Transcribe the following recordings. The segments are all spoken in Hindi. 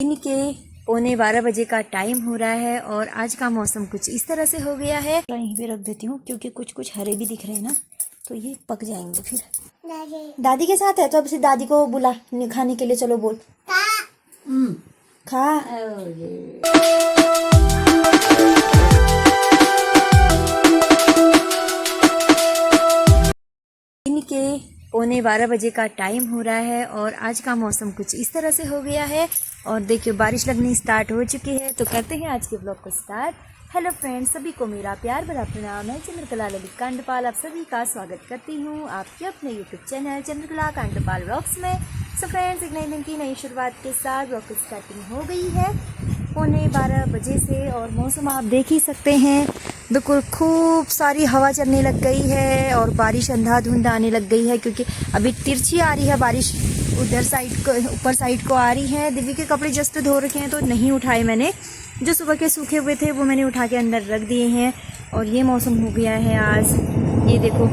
दिन के 11:15 बजे का टाइम हो रहा है और आज का मौसम कुछ इस तरह से हो गया है। यहीं पे रख देती हूँ क्योंकि कुछ कुछ हरे भी दिख रहे हैं ना, तो ये पक जाएंगे फिर। दादी के साथ है तो अब से दादी को बुला खाने के लिए। चलो बोल खा। दिन के 11:15 बजे का टाइम हो रहा है और आज का मौसम कुछ इस तरह से हो गया है और देखिए बारिश लगनी स्टार्ट हो चुकी है। तो करते हैं आज के ब्लॉग को स्टार्ट। हेलो फ्रेंड्स, सभी को मेरा प्यार भरा प्रणाम है। चंद्रकला ललित कांडपाल आप सभी का स्वागत करती हूँ आपके अपने YouTube channel Chandrakala Kandpal blogs में। सो फ्रेंड्स, एक नए दिन की नई शुरुआत के साथ ब्लॉग की स्टार्टिंग हो गई है 11:15 बजे से और मौसम आप देख ही सकते हैं, बिल्कुल खूब सारी हवा चलने लग गई है और बारिश अंधाधुंध आने लग गई है क्योंकि अभी तिरछी आ रही है बारिश। उधर साइड को ऊपर साइड को आ रही है। दिव्य के कपड़े जस्ट धो रखे हैं तो नहीं उठाए मैंने, जो सुबह के सूखे हुए थे वो मैंने उठा के अंदर रख दिए हैं। और ये मौसम हो गया है आज। ये देखो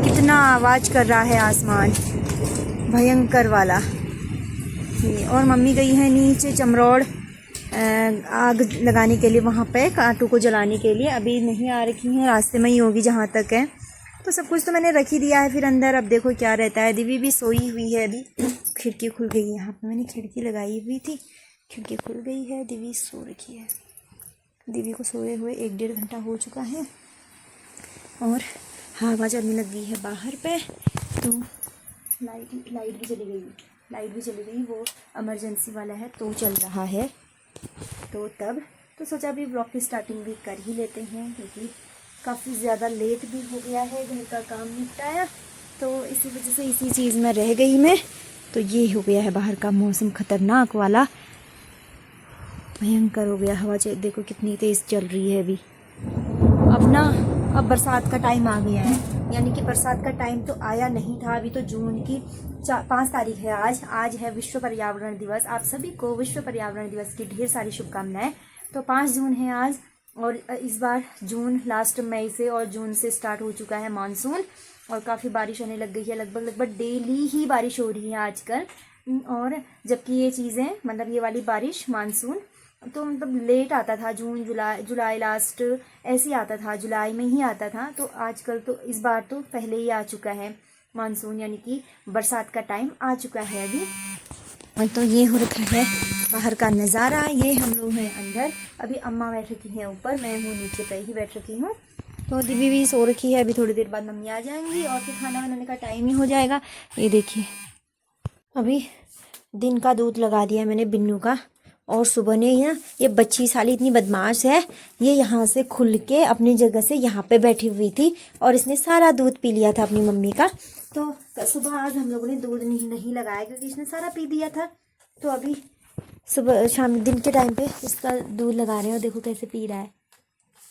कितना आवाज़ कर रहा है आसमान, भयंकर वाला। और मम्मी गई है नीचे चमरोड़ आग लगाने के लिए, वहाँ पे कांटों को जलाने के लिए। अभी नहीं आ रखी हैं, रास्ते में ही होगी जहाँ तक है। तो सब कुछ तो मैंने रख ही दिया है फिर अंदर। अब देखो क्या रहता है। दिव्य भी सोई हुई है अभी, खिड़की खुल गई है। यहाँ पे मैंने खिड़की लगाई हुई थी, खिड़की खुल गई है। दिव्य सो रखी है। दिव्य को सोए हुए 1-1.5 घंटा हो चुका है और हवा चलने लगी है बाहर पे। तो लाइट भी चली गई। वो इमरजेंसी वाला है तो चल रहा है। तो तब तो सोचा अभी ब्लॉग की स्टार्टिंग भी कर ही लेते हैं क्योंकि काफ़ी ज़्यादा लेट भी हो गया है। घर का काम निपटाया तो इसी वजह से इसी चीज़ में रह गई मैं। तो ये हो गया है बाहर का मौसम खतरनाक वाला, भयंकर हो गया। हवा देखो कितनी तेज़ चल रही है अभी। अब बरसात का टाइम आ गया है, यानी कि बरसात का टाइम तो आया नहीं था। अभी तो जून की 5 तारीख है आज है विश्व पर्यावरण दिवस। आप सभी को विश्व पर्यावरण दिवस की ढेर सारी शुभकामनाएं। तो 5 जून है आज और इस बार जून लास्ट मई से और जून से स्टार्ट हो चुका है मानसून और काफ़ी बारिश होने लग गई है। लगभग डेली ही बारिश हो रही है आजकल। और जबकि ये चीज़ें मतलब ये वाली बारिश मानसून तो मतलब लेट आता था, जून जुलाई लास्ट ऐसे ही आता था, जुलाई में ही आता था। तो आजकल तो इस बार तो पहले ही आ चुका है मानसून, यानी कि बरसात का टाइम आ चुका है अभी। तो ये हो रखा है बाहर का नज़ारा। ये हम लोग हैं अंदर, अभी अम्मा बैठ रखी हैं ऊपर, मैं हूँ नीचे पे ही बैठ रखी हूँ। तो दिव्य भी सो रखी है। अभी थोड़ी देर बाद मम्मी आ जाएंगी और फिर खाना बनाने का टाइम ही हो जाएगा। ये देखिए अभी दिन का दूध लगा दिया मैंने बिन्नू का। और सुबह ने ये बच्ची साली इतनी बदमाश है, ये यहाँ से खुल के अपनी जगह से यहाँ पे बैठी हुई थी और इसने सारा दूध पी लिया था अपनी मम्मी का। तो सुबह आज हम लोगों ने दूध नहीं लगाया क्योंकि इसने सारा पी दिया था। तो अभी सुबह शाम दिन के टाइम पे इसका दूध लगा रहे हैं और देखो कैसे पी रहा है।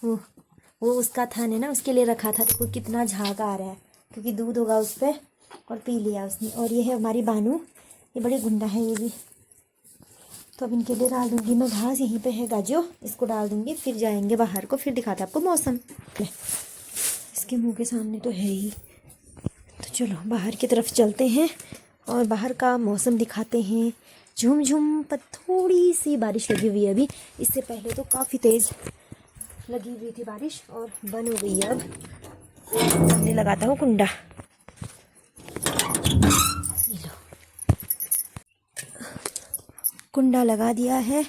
वो उसका था ना, उसके लिए रखा था। देखो कितना झाग आ रहा है क्योंकि दूध होगा उस पर, और पी लिया उसने। और ये है हमारी बानू, ये बड़ी गुंडा है ये भी। तो अब इनके लिए डाल दूंगी मैं घास, यहीं पे है गाजो, इसको डाल दूंगी। फिर जाएंगे बाहर को, फिर दिखाते आपको मौसम। इसके मुंह के सामने तो है ही। तो चलो बाहर की तरफ चलते हैं और बाहर का मौसम दिखाते हैं। झुम पर थोड़ी सी बारिश लगी हुई है अभी, इससे पहले तो काफ़ी तेज़ लगी हुई थी बारिश और बंद हो गई है। अब हमने लगाता हूँ कुंडा। कुंडा लगा दिया है।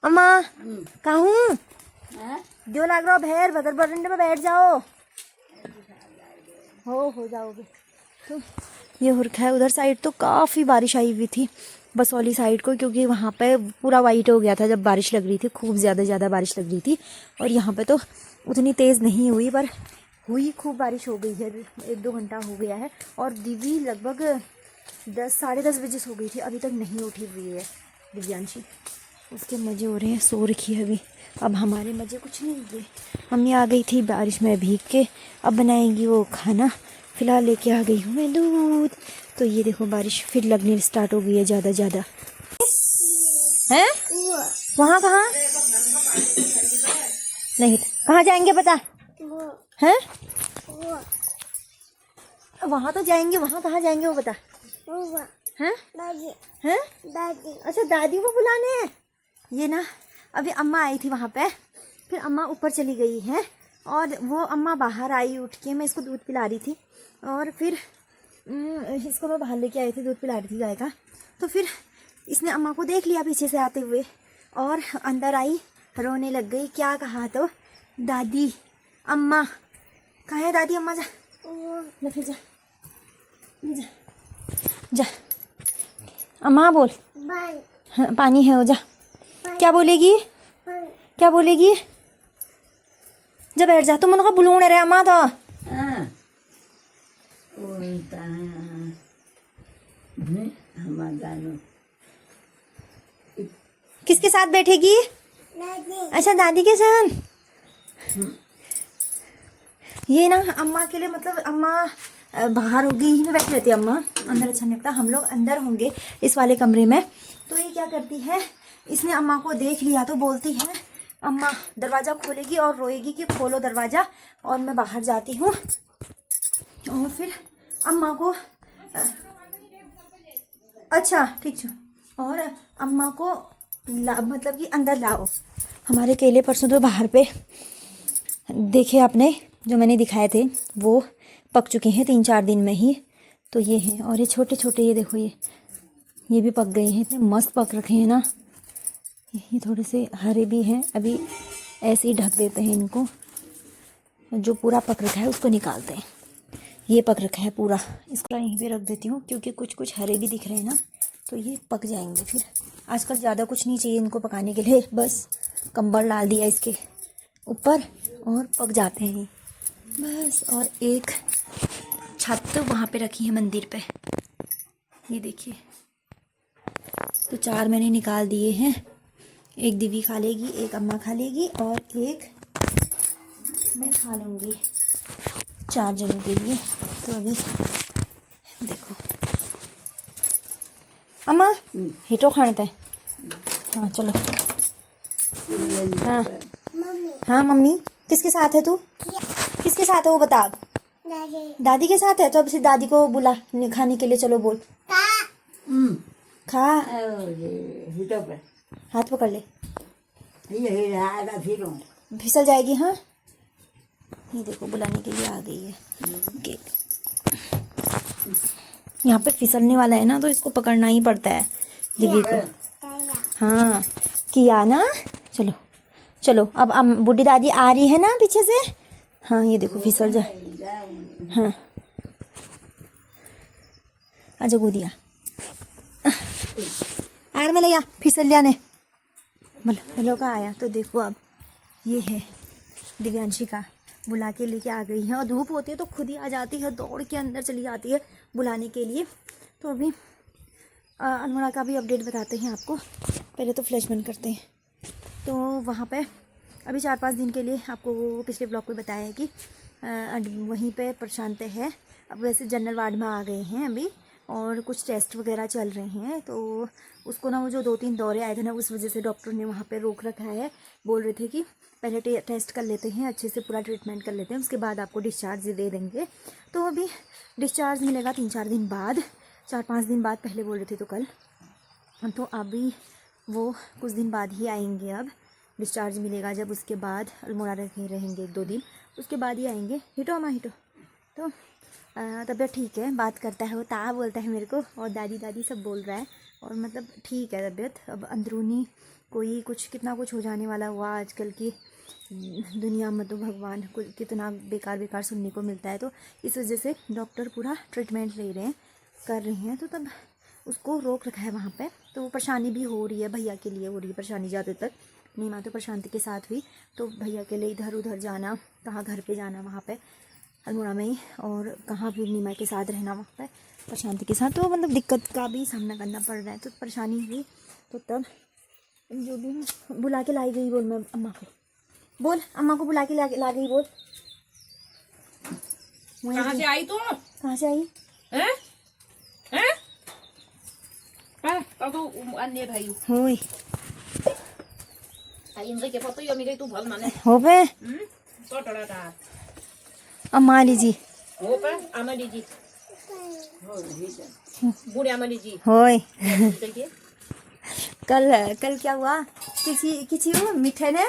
अम्मा कहाँ हूँ? जो लग रहा भैर बदल बरंडे में बैठ जाओ, हो जाओगे। तो ये हो रखा है। उधर साइड तो काफ़ी बारिश आई हुई थी, बसौली साइड को, क्योंकि वहाँ पे पूरा वाइट हो गया था जब बारिश लग रही थी। खूब ज़्यादा बारिश लग रही थी। और यहाँ पे तो उतनी तेज़ नहीं हुई पर हुई, खूब बारिश हो गई है। 1-2 घंटा हो गया है। और दिव्य लगभग 10-साढ़े 10 बजे सो गई थी, अभी तक नहीं उठी हुई है दिव्यांशी। उसके मज़े हो रहे हैं, सो रखी है अभी। अब हमारे मज़े कुछ नहीं हुए। मम्मी आ गई थी बारिश में भीग के, अब बनाएंगी वो खाना। फ़िलहाल लेके आ गई हूँ मैं दूध। तो ये देखो बारिश फिर लगने स्टार्ट हो गई है ज़्यादा हैं। वहाँ कहाँ नहीं, कहाँ जाएंगे पता हैं? वहाँ तो जाएंगे, वहाँ कहाँ जाएंगे वो बता। हैं दादी हैं? दादी अच्छा दादी को बुलाने हैं। ये ना अभी अम्मा आई थी वहाँ पे, फिर अम्मा ऊपर चली गई है और वो अम्मा बाहर आई उठ के, मैं इसको दूध पिला रही थी और फिर इसको मैं बाहर लेके आई थी, दूध पिला रही थी गाय का। तो फिर इसने अम्मा को देख लिया पीछे से आते हुए और अंदर आई, रोने लग गई। क्या कहा तो दादी अम्मा, कहाँ है दादी अम्मा? जा ले फिर, जा जा जा, अम्मा बोल। बाय हाँ, पानी है वो, जा। क्या बोलेगी? बाय क्या बोलेगी? जा बैठ जा, तुम उनको बुलूण रहे अम्मा तो। किसके साथ बैठेगी? दादी अच्छा दादी के साथ। ये ना अम्मा के लिए, मतलब अम्मा बाहर होगी, यहीं में बैठी रहती है अम्मा, अंदर अच्छा नहीं लगता। हम लोग अंदर होंगे इस वाले कमरे में। तो ये क्या करती है, इसने अम्मा को देख लिया तो बोलती है अम्मा, दरवाज़ा खोलेगी और रोएगी कि खोलो दरवाज़ा, और मैं बाहर जाती हूँ। और फिर अम्मा को अच्छा ठीक है, और अम्मा को मतलब कि अंदर लाओ। हमारे केले परसों तो बाहर पे देखे आपने, जो मैंने दिखाए थे वो पक चुके हैं 3-4 दिन में ही। तो ये हैं, और ये छोटे छोटे, ये देखो ये भी पक गए हैं, इतने मस्त पक रखे हैं ना। ये थोड़े से हरे भी हैं, अभी ऐसे ही ढक देते हैं इनको। जो पूरा पक रखा है उसको निकालते हैं। ये पक रखा है पूरा, इसको यहीं पे रख देती हूँ क्योंकि कुछ हरे भी दिख रहे हैं ना, तो ये पक जाएंगे। फिर आजकल ज़्यादा कुछ नहीं चाहिए इनको पकाने के लिए, बस कंबल डाल दिया इसके ऊपर और पक जाते हैं बस। और एक छत तो वहाँ पे रखी है मंदिर पे, ये देखिए। तो 4 मैंने निकाल दिए हैं, एक दीदी खा लेगी, एक अम्मा खा लेगी और एक मैं खा लूँगी, 4 जनों के लिए। तो अभी देखो अम्मा हिटो खाने थे। हाँ चलो। हाँ मम्मी हाँ मम्मी, किसके साथ है तू? किसके साथ है वो बता। दादी दादी के साथ है, तो अब से दादी को बुला खाने के लिए, चलो बोल। खा, हाथ पकड़ ले, फिसल जाएगी। हाँ ये देखो बुलाने के लिए आ गई है। यहाँ पे फिसलने वाला है ना, तो इसको पकड़ना ही पड़ता है दीदी को। हाँ किया ना, चलो चलो। अब बूढ़ी दादी आ रही है ना पीछे से। हाँ ये देखो फिसल जा। हाँ आजा गोदिया, आर में लिया फिसल लिया ने बोलो का आया। तो देखो अब ये है दिव्यांशी का, बुला के लेके आ गई है। और धूप होती है तो खुद ही आ जाती है, दौड़ के अंदर चली जाती है बुलाने के लिए। तो अभी अनमोड़ा का भी अपडेट बताते हैं आपको, पहले तो फ्लैश बंद करते हैं। तो वहाँ पे अभी 4-5 दिन के लिए, आपको पिछले ब्लॉग में बताया है कि वहीं पे प्रशांत है। अब वैसे जनरल वार्ड में आ गए हैं अभी, और कुछ टेस्ट वगैरह चल रहे हैं। तो उसको ना वो जो 2-3 दौरे आए थे ना, उस वजह से डॉक्टर ने वहाँ पे रोक रखा है। बोल रहे थे कि पहले टेस्ट कर लेते हैं, अच्छे से पूरा ट्रीटमेंट कर लेते हैं, उसके बाद आपको डिस्चार्ज दे देंगे। तो अभी डिस्चार्ज मिलेगा 3-4 दिन बाद, 4-5 दिन बाद पहले बोल रहे थे, तो कल। तो अभी वो कुछ दिन बाद ही आएंगे। अब डिस्चार्ज मिलेगा जब, उसके बाद अल्मोड़ा रहेंगे 1-2 दिन, उसके बाद ही आएंगे। हिटो अम्मा हिटो। तो तबीयत ठीक है, बात करता है वो, ता बोलता है मेरे को, और दादी दादी सब बोल रहा है। और मतलब ठीक है तबीयत। अब अंदरूनी कोई कुछ कितना कुछ हो जाने वाला हुआ आजकल की दुनिया में, तो भगवान को कितना बेकार सुनने को मिलता है। तो इस वजह से डॉक्टर पूरा ट्रीटमेंट ले रहे हैं, कर रहे हैं। तो तब उसको रोक रखा है वहाँ पे। तो वो परेशानी भी हो रही है, भैया के लिए हो रही है परेशानी ज़्यादा तक। नीमा तो प्रशांत के साथ हुई, तो भैया के लिए इधर उधर जाना, कहाँ घर पे जाना वहाँ पे अल्मोड़ा में ही, और कहाँ भी नीमा के साथ रहना वहाँ पे प्रशांत के साथ। तो मतलब दिक्कत का भी सामना करना पड़ रहा है, तो परेशानी हुई। तो तब जो भी बुला के लाई गई, बोल मैं अम्मा को बोल, अम्मा को बुला के ला गई बोल। कहाँ से आई तू? कहाँ से आई? हैं? हैं? तो अन्य भाई होय इनसे के फोटो यो मिले तू भल माने हो पे तो टड़ा था अम्मा लीजिए हो पे आमा दीदी बुढ़िया मनी जी होय देखिए कल कल क्या हुआ, किसी वो मीठे ने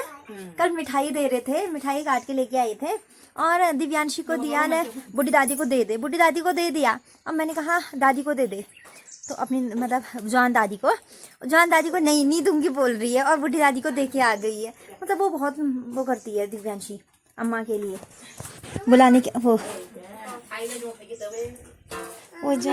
कल मिठाई दे रहे थे, मिठाई काट के लेके आए थे और दिव्यांशी को दिया ने, बूढ़ी दादी को दे दे, बूढ़ी दादी को दे दिया। अब मैंने कहा दादी को दे दे, तो अपनी मतलब जवान दादी को नहीं दूंगी बोल रही है और बूढ़ी दादी को दे के आ गई है। मतलब वो बहुत वो करती है दिव्यांशी अम्मा के लिए बुलाने के वो जो